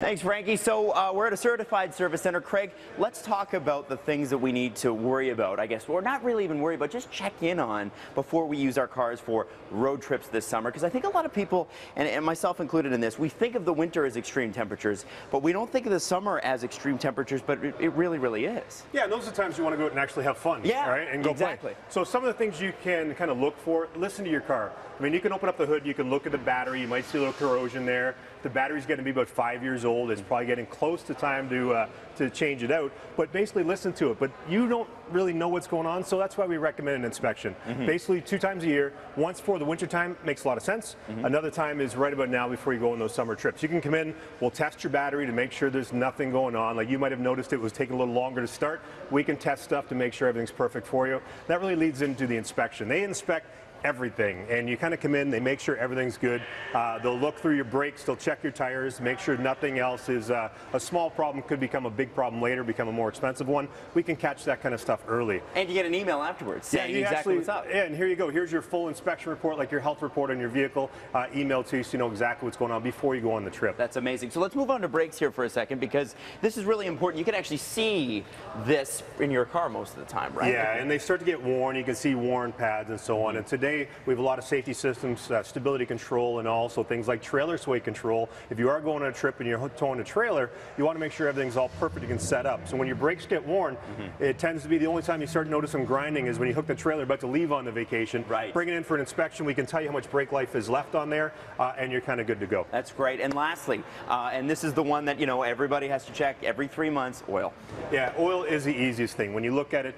Thanks, Frankie. So we're at a certified service center. Craig, let's talk about the things that we need to worry about, I guess. Or not really even worry about, just check in on before we use our cars for road trips this summer. Because I think a lot of people, and myself included in this, we think of the winter as extreme temperatures, but we don't think of the summer as extreme temperatures, but it really, really is. Yeah, and those are the times you want to go out and actually have fun. Yeah, right? And go exactly. play. So some of the things you can kind of look for, listen to your car. I mean, you can open up the hood, you can look at the battery, you might see a little corrosion there. The battery's going to be about 5 years old. It's probably getting close to time to change it out. But basically listen to it. But you don't really know what's going on, so that's why we recommend an inspection. Basically 2 times a year. Once for the winter time makes a lot of sense. Another time is right about now before you go on those summer trips. You can come in, we'll test your battery to make sure there's nothing going on. Like you might have noticed it was taking a little longer to start. We can test stuff to make sure everything's perfect for you. That really leads into the inspection. They inspect everything, and you kind of come in, they make sure everything's good. They'll look through your brakes, they'll check your tires, make sure nothing else is a small problem, could become a big problem later, become a more expensive one. We can catch that kind of stuff early. And you get an email afterwards saying exactly what's up. Yeah, and here you go. Here's your full inspection report, like your health report on your vehicle, emailed to you so you know exactly what's going on before you go on the trip. That's amazing. So let's move on to brakes here for a second, because this is really important. You can actually see this in your car most of the time, right? Yeah, and they start to get worn. You can see worn pads and so on. And today we have a lot of safety systems, stability control, and also things like trailer sway control. If you are going on a trip and you're towing a trailer, you want to make sure everything's all perfect and set up. So when your brakes get worn, it tends to be the only time you start to notice some grinding is when you hook the trailer about to leave on the vacation. Right. Bring it in for an inspection. We can tell you how much brake life is left on there, and you're kind of good to go. That's great. And lastly, and this is the one that, you know, everybody has to check every 3 months, oil. Yeah, oil is the easiest thing. When you look at it,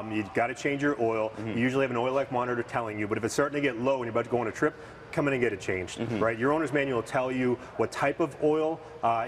you've got to change your oil. You usually have an oil life monitor telling you, but if it's starting to get low and you're about to go on a trip, come in and get it changed, right? Your owner's manual will tell you what type of oil.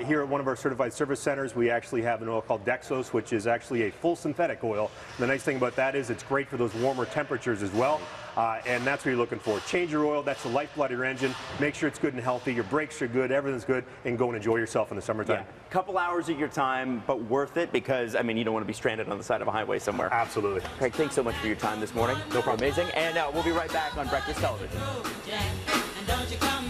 Here at one of our certified service centers, we actually have an oil called Dexos, which is actually a full synthetic oil. The nice thing about that is it's great for those warmer temperatures as well, and that's what you're looking for. Change your oil, that's the lifeblood of your engine. Make sure it's good and healthy, your brakes are good, everything's good, and go and enjoy yourself in the summertime. Yeah. Couple hours of your time, but worth it, because, I mean, you don't want to be stranded on the side of a highway somewhere. Absolutely. Craig, thanks so much for your time this morning. No problem. Amazing. And we'll be right back on Breakfast Television. And don't you come